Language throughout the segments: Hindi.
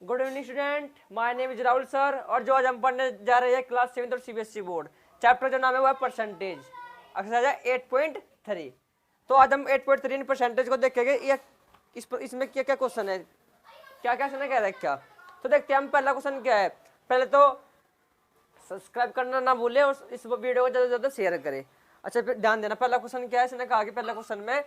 Good evening student, my name is Rahul sir. और जो आज हम पढ़ने जा रहे हैं क्लास 7 और सीबीएसई बोर्ड चैप्टर जो नाम है वो है परसेंटेज, एक्सरसाइज है 8.3। तो आज हम 8.3 परसेंटेज को देखेंगे। ये इसमें क्या क्या क्वेश्चन है, क्या क्या क्वेश्चन है, क्या। तो देखते हैं हम पहला क्वेश्चन क्या है। पहले तो सब्सक्राइब करना ना भूले और इस वीडियो को ज़्यादा से ज़्यादा शेयर करें। अच्छा फिर ध्यान देना, पहला क्वेश्चन क्या है। इसने कहा कि पहला क्वेश्चन में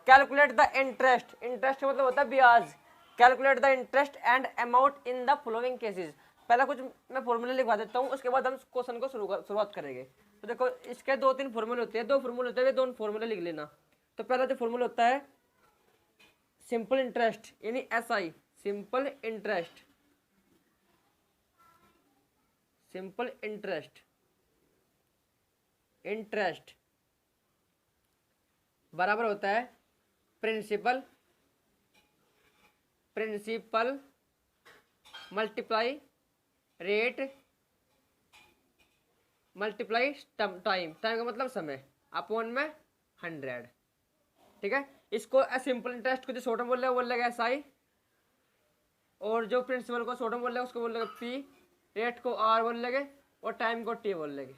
कैलकुलेट द इंटरेस्ट, इंटरेस्ट का मतलब होता है ब्याज। Calculate the interest and amount in the following cases. पहला कुछ मैं फॉर्मूले लिखवा देता हूँ, उसके बाद हम क्वेश्चन को शुरुआत करेंगे। तो देखो इसके 2-3 फॉर्मूले होते हैं, 2 फॉर्मूले होते हैं, 2 फॉर्मूले लिख लेना। तो पहला जो फॉर्मूला होता है सिंपल इंटरेस्ट यानी SI, simple interest, simple interest, interest बराबर होता है principal, principal multiply rate multiply time, time का मतलब समय, अपॉन में 100। ठीक है, इसको सिंपल इंटरेस्ट को जो शॉर्ट में बोल लेगा SI, और जो प्रिंसिपल को शॉर्ट में बोल लेगा उसको बोल लेगा P, रेट को R बोल लेंगे और टाइम को T बोल लेंगे।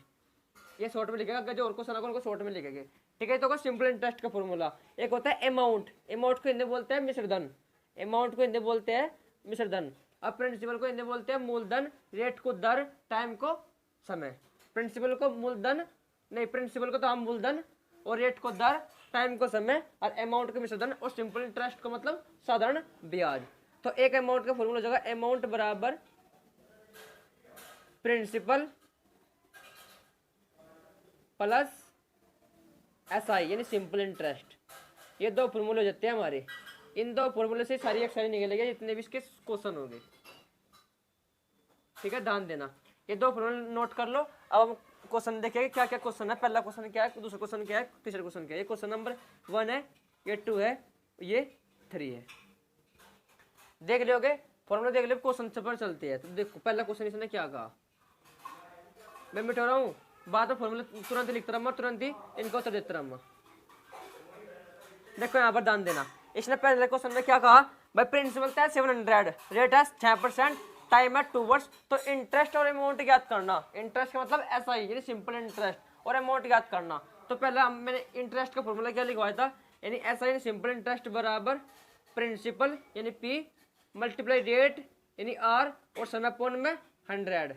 ये शॉर्ट में लिखेगा, जो और क्वेश्चन होगा उनको शॉर्ट में लिखेंगे। ठीक है, तो सिंपल इंटरेस्ट का फॉर्मूला एक होता है अमाउंट, अमाउंट को हिंदी बोलते हैं मिश्रधन, अमाउंट को हिंदी बोलते हैं मिश्रधन। अब प्रिंसिपल को हिंदी बोलते हैं मूलधन, रेट को दर, टाइम को समय। प्रिंसिपल को मूलधन नहीं, प्रिंसिपल को तो हम मूलधन और रेट को दर, टाइम को समय, और अमाउंट को मिश्रधन, और सिंपल इंटरेस्ट को मतलब साधारण ब्याज। तो एक अमाउंट का फॉर्मूला हो जाएगा अमाउंट बराबर प्रिंसिपल प्लस SI यानी सिंपल इंटरेस्ट। ये 2 फॉर्मूले हो जाते हैं हमारे। इन 2 फॉर्मूले से सारी एक्सरसाइज निकलेगी जितने भी इसके क्वेश्चन होंगे। ठीक है, ध्यान देना, ये 2 फॉर्मूले नोट कर लो। अब हम क्वेश्चन देखेंगे क्या क्या क्वेश्चन है। पहला क्वेश्चन क्या है, दूसरा क्वेश्चन क्या है, तीसरा क्वेश्चन क्या है। ये क्वेश्चन नंबर 1 है, ये 2 है, ये 3 है। देख लोगे फॉर्मूला, देख लो, क्वेश्चन पर चलते हैं। तो देखो पहला क्वेश्चन इसने क्या कहा, मैं मिटा रहा हूँ बात में, फॉर्मूला तुरंत लिखता रहा, तुरंत ही इनको उत्तर देता रहा। देखो यहाँ पर ध्यान देना, इसने पहले क्वेश्चन में क्या कहा, भाई प्रिंसिपल है 700, रेट है 6%, टाइम है 2 वर्ष। तो इंटरेस्ट और अमाउंट ज्ञात करना। इंटरेस्ट का मतलब SI यानी सिंपल इंटरेस्ट, और अमाउंट ज्ञात करना। तो पहला मैंने इंटरेस्ट का फॉर्मूला क्या लिखवाया था, यानी SI यानी सिंपल इंटरेस्ट बराबर प्रिंसिपल यानी P मल्टीप्लाई रेट यानी R और समय अपॉन में 100।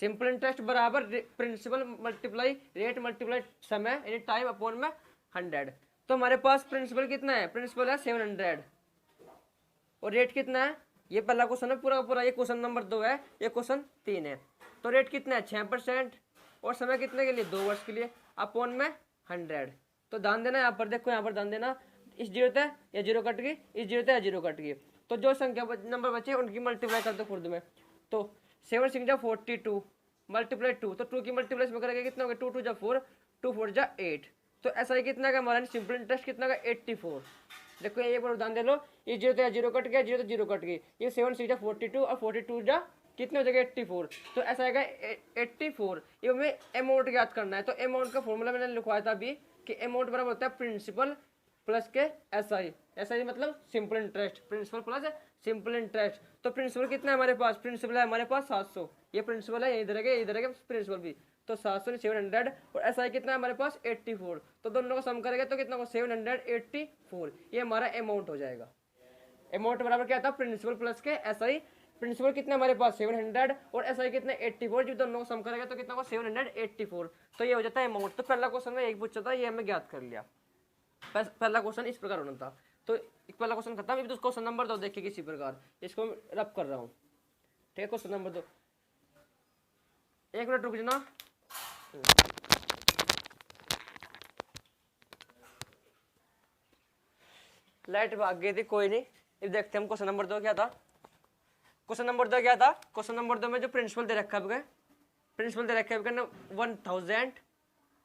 सिंपल इंटरेस्ट बराबर प्रिंसिपल मल्टीप्लाई रेट मल्टीप्लाई समय यानी टाइम अपॉन में 100। तो हमारे पास प्रिंसिपल कितना है, प्रिंसिपल है 700, और रेट कितना है, ये पहला क्वेश्चन है पूरा का पूरा, ये क्वेश्चन नंबर 2 है, ये क्वेश्चन 3 है। तो रेट कितना है 6%, और समय कितने के लिए 2 वर्ष के लिए, अपॉन में 100। तो ध्यान देना यहाँ पर, देखो यहाँ पर ध्यान देना, इस जीरो थे या जीरो कट गई, इस जीरो थे या जीरो कट गई। तो जो संख्या नंबर बचे उनकी मल्टीप्लाई कर दो खुद में। तो 7 6 जा 42 मल्टीप्लाई 2, तो 2 की मल्टीप्लाई में करेंगे कितना होगा, 2 2 जा 4, 2 4 जा 8। तो SI कितना का हमारा सिंपल इंटरेस्ट कितना का 84। देखो ये बार ध्यान दे लो, ये जीरो तो जीरो कट गया, जीरो तो जीरो कट गई, ये 7 6 जा 42 और 42 जा कितने हो जाएगा 84। तो ऐसा आएगा 84। ये हमें अमाउंट ज्ञात करना है। तो अमाउंट का फॉर्मूला मैंने लिखवाया था अभी कि अमाउंट बराबर होता है प्रिंसिपल प्लस के SI, SI मतलब simple interest, principal plus simple interest. तो प्रिंसिपल कितना है हमारे पास, प्रिंसिपल है हमारे पास 700, ये प्रिंसिपल है, इधर है इधर है प्रिंसिपल भी। तो 700 700, और SI कितना है हमारे पास 84। तो दोनों को सम करेंगे तो कितना हो 784। ये हमारा अमाउंट हो जाएगा। अमाउंट बराबर क्या था, प्रिंसिपल प्लस के SI। प्रिंसिपल कितना हमारे पास 700 और SI कितना 84, जब दोनों को सम करेंगे तो कितना हो 784। तो ये हो जाता है अमाउंट। तो पहला क्वेश्चन में एक पूछा था, ये हमें ज्ञात कर लिया। पहला क्वेश्चन इस प्रकार होना था। तो पहला क्वेश्चन खत्म। अभी तो क्वेश्चन नंबर 2 देखिए किसी प्रकार, इसको रब कर रहा हूँ। ठीक है, क्वेश्चन नंबर 2, 1 मिनट रुक जाना। लाइट भाग गई थी, कोई नहीं। अब देखते हैं हम क्वेश्चन नंबर 2 क्या था। क्वेश्चन नंबर 2 क्या था, क्वेश्चन नंबर 2 में जो प्रिंसिपल दे रखा है, प्रिंसिपल दे रखा है 1000,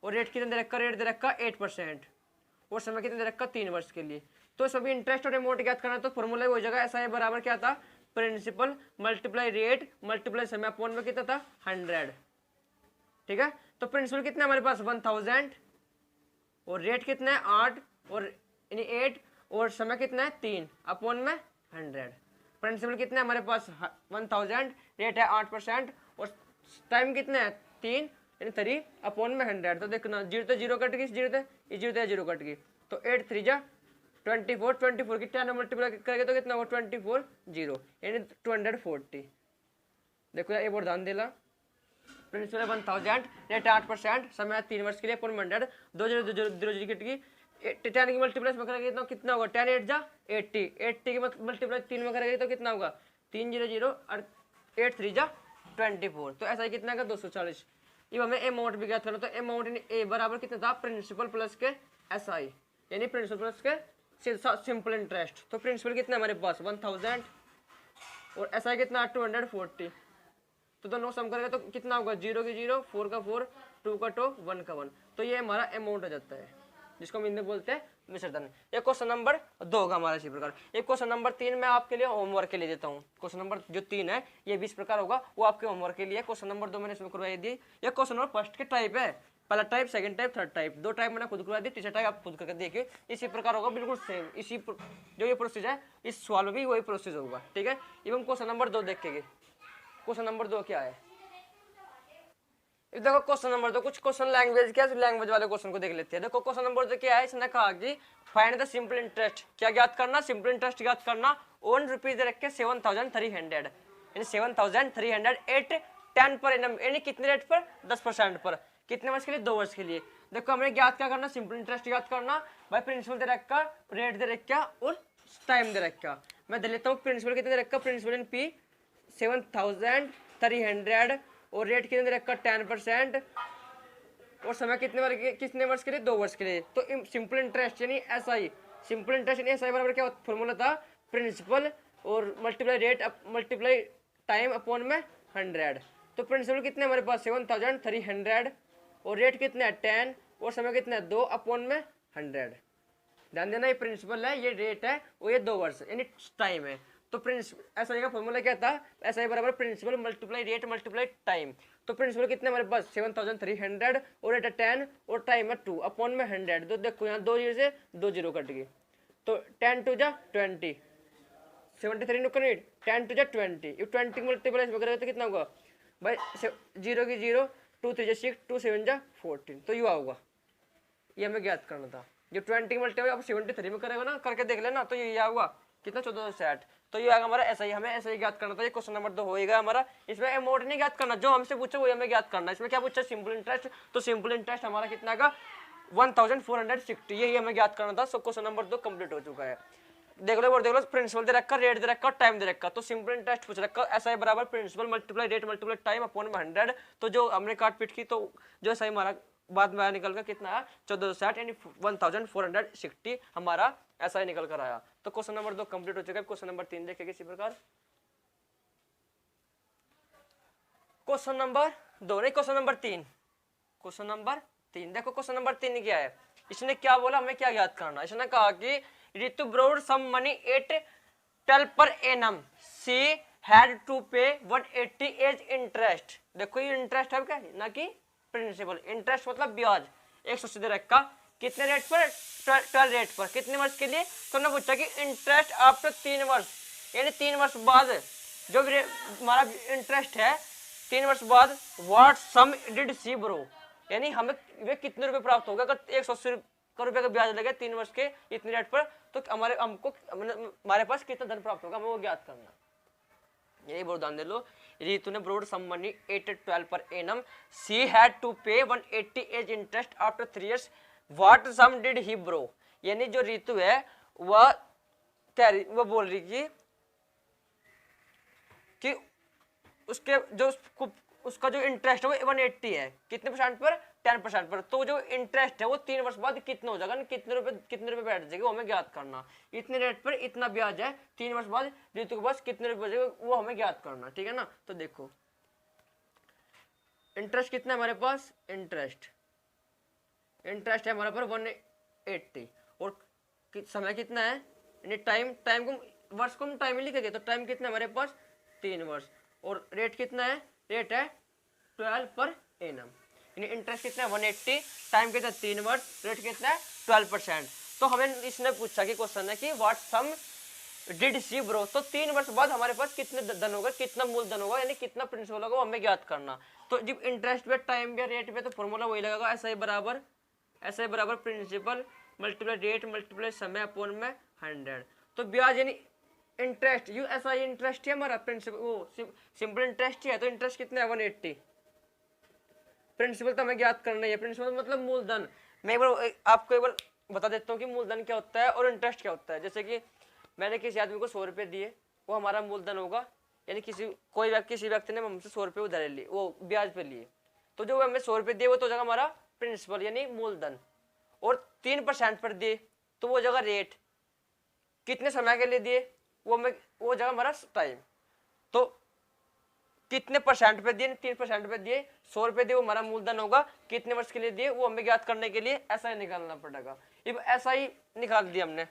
और रेट कितना दे रखा, रेट दे रखा 8%, और समय कितना दे रखा 3 वर्ष के लिए। तो सभी इंटरेस्ट और अमाउंट ज्ञात करना। तो फॉर्मूला हो जाएगा SI बराबर क्या था, प्रिंसिपल मल्टीप्लाई रेट मल्टीप्लाई समय अपॉन में कितना था 100। ठीक है, तो प्रिंसिपल कितना हमारे पास 1000, और रेट कितना है 8 और यानी 8, और समय कितना है 3 अपॉन में 100। प्रिंसिपल कितना है हमारे पास 1000, रेट है 8% और टाइम कितना है 3 यानी 3 अपॉन में 100। तो देखना 0 तो 0 कट गई, 0 तो 0 कट गई, तो 8 3 जा 24, 24 की 10 मल्टीप्लाई करेंगे तो कितना होगा 24 0 यानी 240। देखो यार एक बार ध्यान देला, प्रिंसिपल 1000, रेट 8%, समय 3 वर्ष के लिए अपॉन 100, 2 0 0 0 कट गई, 10 की मल्टीप्लाई में करेंगे तो कितना होगा 10 8 जा 80, 80 की मल्टीप्लाई 3 में करेंगे तो कितना होगा 3 0 0 और 8 3 जा 24। तो ऐसा ही कितना का 240। अब हमें अमाउंट भी ज्ञात करना, तो अमाउंट ए बराबर कितना था प्रिंसिपल प्लस के एस आई यानी प्रिंसिपल प्लस के सिंपल इंटरेस्ट। तो प्रिंसिपल कितना हमारे पास 1000 और एस आई कितना 240। तो दोनों सम करेंगे तो कितना होगा 0 की 0, 4 का 4, 2 का 2, 1 का 1। तो ये हमारा अमाउंट हो जाता है जिसको हम हिंदी में बोलते हैं मिश्रधन। ये क्वेश्चन नंबर 2 होगा हमारा इसी प्रकार। एक क्वेश्चन नंबर 3 मैं आपके लिए होमवर्क के लिए देता हूँ। क्वेश्चन नंबर जो 3 है ये भी इस प्रकार होगा, वो आपके होमवर्क के लिए। क्वेश्चन नंबर 2 मैंने इसमें करवाई दी। ये क्वेश्चन नंबर फर्स्ट के टाइप है, पहला type, second type, third type, 2 type मैंने खुद करवा दी, तीसरा टाइप आप खुद करके देखिए। इसी प्रकार होगा बिल्कुल सेम, इसी जो ये प्रोसेस है इस सवाल में भी वही प्रोसेस होगा, ठीक है। एवं क्वेश्चन नंबर 2 देखेंगे। क्वेश्चन नंबर 2 क्या है, देखो क्वेश्चन नंबर 2 कुछ क्वेश्चन लैंग्वेज क्या है, लैंग्वेज वाले क्वेश्चन को देख लेते हैं। देखो क्वेश्चन नंबर 2 क्या है, इसने कहा कि फाइंड द सिंपल इंटरेस्ट। क्या ज्ञात करना, सिंपल इंटरेस्ट ज्ञात करना ऑन रुपीज रख के 7300 यानी 7300 एट 10 पर एनम यानी कितने रेट पर 10% पर, कितने वर्ष के लिए 2 वर्ष के लिए। देखो हमने ज्ञात क्या करना, सिंपल इंटरेस्ट ज्ञात करना भाई, प्रिंसिपल दे रखा, रेट दे रखा और टाइम दे रखा। मैं दे लेता हूँ प्रिंसिपल कितने दे रखा, प्रिंसिपल इन पी 7300 और रेट कितने दे रखा 10% और समय कितने वर्ष के लिए 2 वर्ष के लिए। तो सिंपल इंटरेस्ट यानी एस आई, सिंपल इंटरेस्ट यानी एस आई बराबर क्या फॉर्मूला था, प्रिंसिपल और multiply rate multiply time upon में 100। तो प्रिंसिपल कितने हमारे पास 7300 और रेट कितना है 10 और समय कितना है 2 अपॉन में 100। ध्यान देना ये प्रिंसिपल है, ये रेट है और ये 2 वर्ष यानी टाइम है। तो प्रिंसिपल एस आई का फॉर्मूला क्या था, एस आई बराबर principal multiply rate multiply time. तो प्रिंसिपल कितने हमारे पास 7300 और रेट है 10 और टाइम है 2 अपॉन में 100। तो देखो यहाँ 2 0 से 2 0 कट गई, तो 10 2 जा 20, 73 नुकन 10 2 जा 20, इफ 20 मल्टीप्लाई वगैरह तो कितना होगा भाई 0 की 0, 2 3 जा 6, 2 7 जा 14। तो युवा होगा, ये हमें ज्ञात करना था। जो 20 मल्टीप्लाई आप 73 में करेगा ना, करके देख लेना, तो ये हुआ कितना 1460। तो ये आएगा हमारा ऐसा ही, हमें ऐसा ही ज्ञात करना था। ये क्वेश्चन नंबर 2 होएगा हमारा। इसमें अमाउंट नहीं ज्ञात करना, जो हमसे पूछा वही हमें ज्ञात करना। इसमें क्या पूछा, सिंपल इंटरेस्ट। तो सिंपल इंटरेस्ट हमारा कितना का 1460, यही हमें ज्ञात करना था। सो क्वेश्चन नंबर 2 कंप्लीट हो चुका है। देख लो प्रिंसिपल दे रखा, रेट दे रखा, टाइम दे रखा। तो सिंपल इंटरेस्ट पूछ रखा, ऐसा है बराबर principal multiply rate multiply time upon 100। तो जो हमने काट पीट की, तो जो ऐसा हमारा बाद में निकल कर कितना है 1460 यानी 1460 हमारा ऐसा ही निकल कर आया। तो क्वेश्चन नंबर 2 कंप्लीट हो चुका है। क्वेश्चन नंबर 3 देखेंगे इसी प्रकार। क्वेश्चन नंबर 2 नहीं, क्वेश्चन नंबर 3, क्वेश्चन नंबर 3 देखो। क्वेश्चन नंबर 3 क्या है, इसने क्या बोला, हमें क्या याद करना। इसने कहा कि Ritu borrowed sum money at 12 per annum, she had to pay 180 as interest. देखो ये इंटरेस्ट है क्या, ना कि प्रिंसिपल। इंटरेस्ट मतलब ब्याज 180 दे रखा, कितने रेट पर 12 रेट पर, कितने वर्ष के लिए। तो हमने पूछा कि इंटरेस्ट आफ्टर 3 वर्ष यानी 3 वर्ष बाद जो हमारा इंटरेस्ट है 3 वर्ष बाद, what sum did she borrow यानी हमें वे कितने रुपए प्राप्त होगा। अगर 180 रुपए का ब्याज लगे 3 वर्ष के इतने रेट पर, तो हमारे पास कितना धन प्राप्त होगा, हमें वो ज्ञात करना। यही बहुत ध्यान दे लो। रितु ने broad sum money 8 12 per annum, she had to pay 180 as interest after 3 years, what sum did he borrow. यानी जो रितु है वह बोल रही कि उसके जो उसका जो इंटरेस्ट है वो 180 है, कितने परसेंट पर 10% पर। तो जो इंटरेस्ट है वो 3 वर्ष बाद कितना हो जाएगा, कितने रुपए बैठ जाएगा, वो हमें ज्ञात करना। इतने रेट पर इतना ब्याज है, 3 वर्ष बाद रितु के पास कितने रुपए बचेगा वो हमें ज्ञात करना, ठीक है ना। तो देखो इंटरेस्ट कितना है हमारे पास, इंटरेस्ट है हमारे पास 180 और समय कितना है यानी टाइम को वर्ष को हम टाइम में लिखेंगे, तो टाइम कितना है हमारे पास 3 वर्ष और रेट कितना है, रेट है 12 पर एनम यानी इंटरेस्ट कितना है 180, टाइम कितना 3 वर्ष, रेट कितना है 12%। तो हमें इसने पूछा कि क्वेश्चन है कि what sum did she borrow, तो 3 वर्ष बाद हमारे पास कितने धन होगा, कितना मूलधन होगा, यानी कितना प्रिंसिपल होगा वो हमें ज्ञात करना। तो जब इंटरेस्ट पे, टाइम पे, रेट पे, तो फॉर्मूला वही लगेगा, ऐसा ही बराबर प्रिंसिपल मल्टीप्लाई रेट मल्टीप्लाई समय अपॉन में 100। तो ब्याज यानी इंटरेस्ट, यू ऐसा इंटरेस्ट है हमारा, प्रिंसिपल वो सिंपल इंटरेस्ट ही है, तो इंटरेस्ट कितना है 180। प्रिंसिपल तो हमें ज्ञात करना ही है, प्रिंसिपल मतलब मूलधन। मैं एक बार आपको एक बार बता देता हूँ कि मूलधन क्या होता है और इंटरेस्ट क्या होता है। जैसे कि मैंने किसी आदमी को 100 रुपये दिए, वो हमारा मूलधन होगा, यानी किसी व्यक्ति ने हमसे 100 रुपये उधार लिए, वो ब्याज पे लिए, तो जो हमें 100 रुपये दिए वो तो जगह हमारा प्रिंसिपल यानी मूलधन। और 3% पर दिए तो वो जगह रेट, कितने समय के लिए दिए वो जगह हमारा टाइम। तो कितने परसेंट पे दिए, 3% पे दिए, 100 रुपये दिए, वो हमारा मूलधन होगा। कितने वर्ष के लिए दिए वो हमें ज्ञात करने के लिए ऐसा ही निकालना पड़ेगा। अब ऐसा ही निकाल दिया हमने,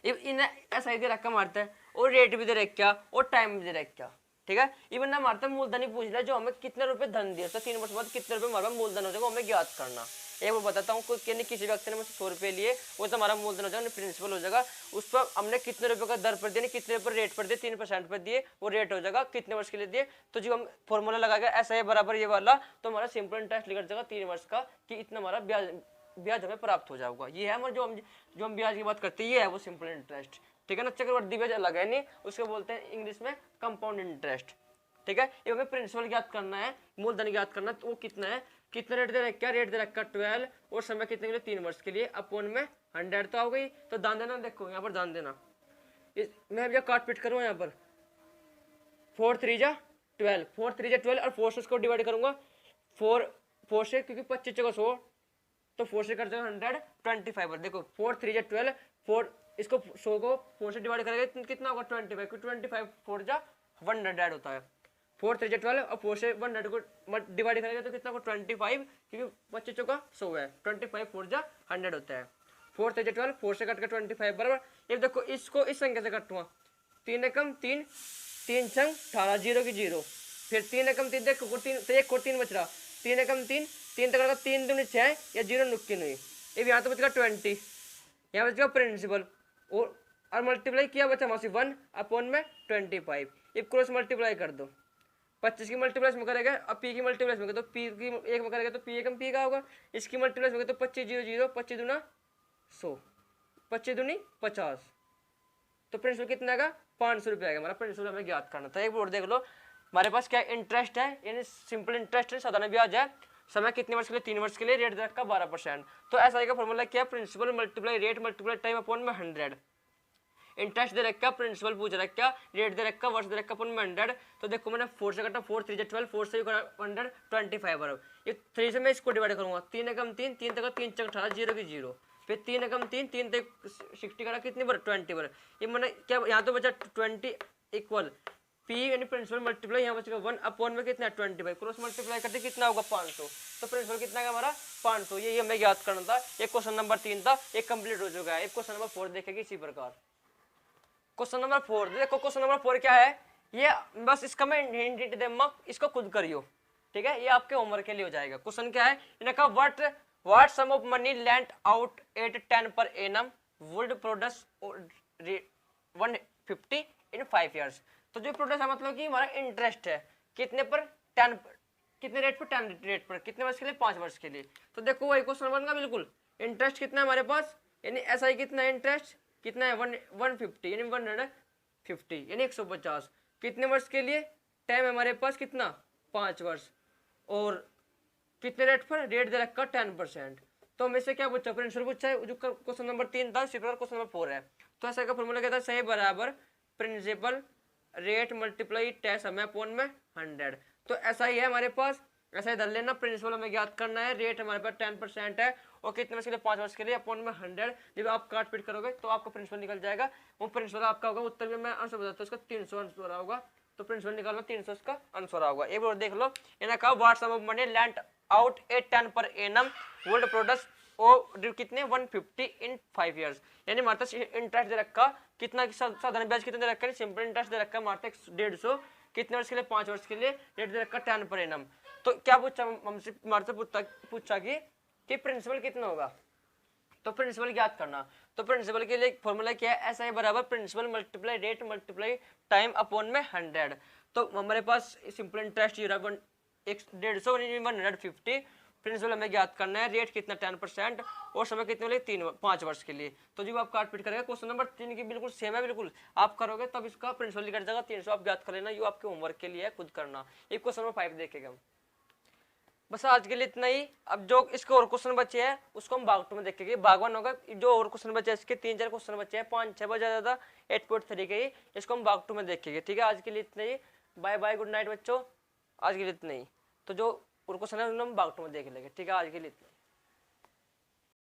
इन्हें ऐसा ही दे रखा मारता है, और रेट भी दे रखा और टाइम भी दे रखा, ठीक है। इवन ना मारता मूलधन ही पूछ लिया, जो हमें कितने रुपए धन दिए, तो 3 वर्ष बाद कितने रुपए हमारा मूलधन हो जाएगा हमें ज्ञात करना। एक वो बताता हूँ, किसी व्यक्ति ने मुझसे 100 रुपये लिए, वो तो हमारा मूलधन हो जाएगा, प्रिंसिपल हो जाएगा। उस पर हमने कितने रुपए का दर पर दिए, कितने पर रेट पर दिए, 3% पर दिए, वो रेट हो जाएगा कितने वर्ष के लिए दिए। तो जो हम फॉर्मूला लगाएगा ऐसा है बराबर ये वाला, तो हमारा सिंपल इंटरेस्ट लिखा जाएगा 3 वर्ष का, कि इतना हमारा ब्याज हमें प्राप्त हो जाएगा। ये है हमारा जो हम ब्याज की बात करते हैं, ये है वो सिंपल इंटरेस्ट, ठीक है ना। चक्रवृद्धि ब्याज अलग है, नहीं उसको बोलते हैं इंग्लिश में कंपाउंड इंटरेस्ट, ठीक है। ये हमें प्रिंसिपल ज्ञात करना है, मूलधन ज्ञात करना है, तो वो कितना है, कितना रेट दे रखा, रेट दे रखा 12, और समय कितने के लिए 3 वर्ष के लिए, अपॉन में 100 तो हो गई। तो दान देना, देखो यहाँ पर दान देना, मैं अब काट पीट करूँ यहाँ पर 4 3 जा 12, 4 3 जा 12, और 4 से इसको डिवाइड करूंगा 4 से, क्योंकि 25 जगह 100, तो 4 से कर देगा 125। देखो 4 3 जा 12, 4 इसको 100 को 4 से डिवाइड करेंगे तो कितना होगा 25, क्योंकि 25 4 जा 100 होता है। 4 3 जा 12 और 4 से 100 को डिवाइड करेंगे तो कितना होगा 25, क्योंकि 25 का 100 है, 25 4 जा 100 होता है। 4 3 जा 12, 4 से कट कर 25 बराबर। ये देखो इसको इस संख्या से कटूंगा, 3 एकम 3, 3 छंग 18, 0 की 0, फिर 3 एकम 3, देखो 3 बच रहा, 3 एकम 3, 3 तक 3 दूनी 6 या 0 नुक्की नहीं। अब यहाँ तो बचेगा 20, यहाँ बचेगा प्रिंसिपल, और मल्टीप्लाई किया बचा हमारे 1 अपॉन में 25। अब क्रॉस मल्टीप्लाई कर दो, 25 की मल्टीप्लाई में करेगा, अब पी की मल्टीप्लाई में तो पी की एक में करेगा तो पी एकम पी का होगा, इसकी मल्टीप्लाई में तो 25 0 0, 25 दूना 100, 25 दूनी 50, तो प्रिंसिपल कितना आएगा 500 रुपये आएगा हमारा प्रिंसिपल हमें ज्ञात करना था। एक बोर्ड देख लो, हमारे पास क्या इंटरेस्ट है, यानी सिंपल इंटरेस्ट है, साधारण ब्याज है, समय कितने वर्ष के लिए 3 वर्ष के लिए, रेट दे रखा 12%। तो ऐसा आएगा फॉर्मूला क्या, principal multiply rate multiply time upon में 100। इंटरेस्ट दे रखा, प्रिंसिपल पूछ रखा, रेट दे रखा, वर्ष दे रखा अपन में 100। तो देखो मैंने 4 से कटा, 4 3 जा 12, 4 से 125 बराबर, ये 3 से मैं इसको डिवाइड करूंगा, 3 एकम 3, 3 तक 3 चक 18, 0 की 0, फिर 3 एकम 3, 3 तक 60 कटा कितनी बार 20 बार। ये मैंने क्या यहाँ तो बचा 20 इक्वल पी यानी प्रिंसिपल मल्टीप्लाई, यहाँ बचेगा 1 अपॉन में कितना 25, क्रॉस मल्टीप्लाई करते कितना होगा 500। तो प्रिंसिपल कितना है हमारा 500, ये हमें याद करना था। एक क्वेश्चन नंबर 3 था, एक कंप्लीट हो चुका है। एक क्वेश्चन नंबर 4 देखेगी इसी प्रकार। क्वेश्चन नंबर 4 देखो, क्वेश्चन नंबर 4 क्या है, ये बस इसका मैं हिंट दे, इसको खुद करियो, ठीक है, ये आपके होमवर्क के लिए हो जाएगा। क्वेश्चन क्या है, इन्हें कहा what sum of money lent out at 10 per annum would produce 150 in 5 years. तो जो प्रोड्यूस है मतलब कि हमारा इंटरेस्ट है कितने पर 10 पर, कितने रेट पर 10 रेट पर, कितने वर्ष के लिए 5 वर्ष के लिए। तो देखो वही क्वेश्चन बनगा बिल्कुल, इंटरेस्ट कितना है हमारे पास, यानी ऐसा ही कितना है इंटरेस्ट, कितना है 150 यानी 150 यानी 150, कितने वर्ष के लिए, टाइम हमारे पास कितना 5 वर्ष, और कितने रेट पर, रेट दे रखा 10%। तो हमें से क्या पूछा, प्रिंसिपल पूछा है, जो क्वेश्चन नंबर 3 था, क्वेश्चन नंबर 4 है। तो ऐसा का फॉर्मूला क्या था, सही बराबर प्रिंसिपल रेट मल्टीप्लाई टाइम समय अपॉन में 100। तो ऐसा ही है हमारे पास, ऐसा ही धर लेना, प्रिंसिपल हमें ज्ञात करना है, रेट हमारे पास 10% है, और कितने वर्ष के लिए 5 वर्ष के लिए, अपॉन में 100। जब आप काट पीट करोगे तो आपका प्रिंसिपल निकल जाएगा। वो प्रिंसिपल आपका होगा, उत्तर में मैं आंसर बताता हूँ, उसका 300 आंसर होगा। तो प्रिंसिपल निकालना 300 इसका आंसर होगा। एक बार देख लो, इन्हें कहा what sum of money lent out at 10 per annum would produce कितने 150 इन 5 ईयर्स, यानी हमारे पास इंटरेस्ट दे रखा कितना, साधारण ब्याज कितना दे रखा है, सिंपल इंटरेस्ट दे रखा है हमारे 150, कितने वर्ष के लिए 5 वर्ष के लिए, रेट दे रखा 10 पर एनम। तो क्या पूछा हमसे, हमारे से पूछा कि प्रिंसिपल कितना होगा, तो प्रिंसिपल ज्ञात करना, तो प्रिंसिपल के लिए फॉर्मूला क्या है, एस आई बराबर principal multiply rate multiply time upon में 100। तो हमारे पास सिंपल इंटरेस्ट 150 प्रिंसिपल हमें ज्ञात करना है, रेट कितना 10% और समय कितने वाले 5 वर्ष के लिए। तो जो आप काट पीट करेगा क्वेश्चन नंबर 3 की बिल्कुल सेम है, बिल्कुल आप करोगे तब इसका प्रिंसिपल निकल जाएगा 300, आप ज्ञात कर लेना, ये आपके होमवर्क के लिए है, खुद करना। एक क्वेश्चन नंबर 5 देखेंगे हम। बस आज के लिए इतना ही। अब जो इसके और क्वेश्चन बचे हैं उसको हम भाग 2 में देखेंगे, भाग 1 होगा। जो और क्वेश्चन बचे हैं इसके 3-4 क्वेश्चन बचे हैं, 5-6 बजे ज्यादा 8.3 के ही, इसको हम भाग 2 में देखेंगे। ठीक है, आज के लिए इतना ही, बाय बाय, गुड नाइट बच्चों, आज के लिए इतना ही। तो जो और क्वेश्चन है हम भाग 2 में देख लेंगे। ठीक है, आज के लिए इतना।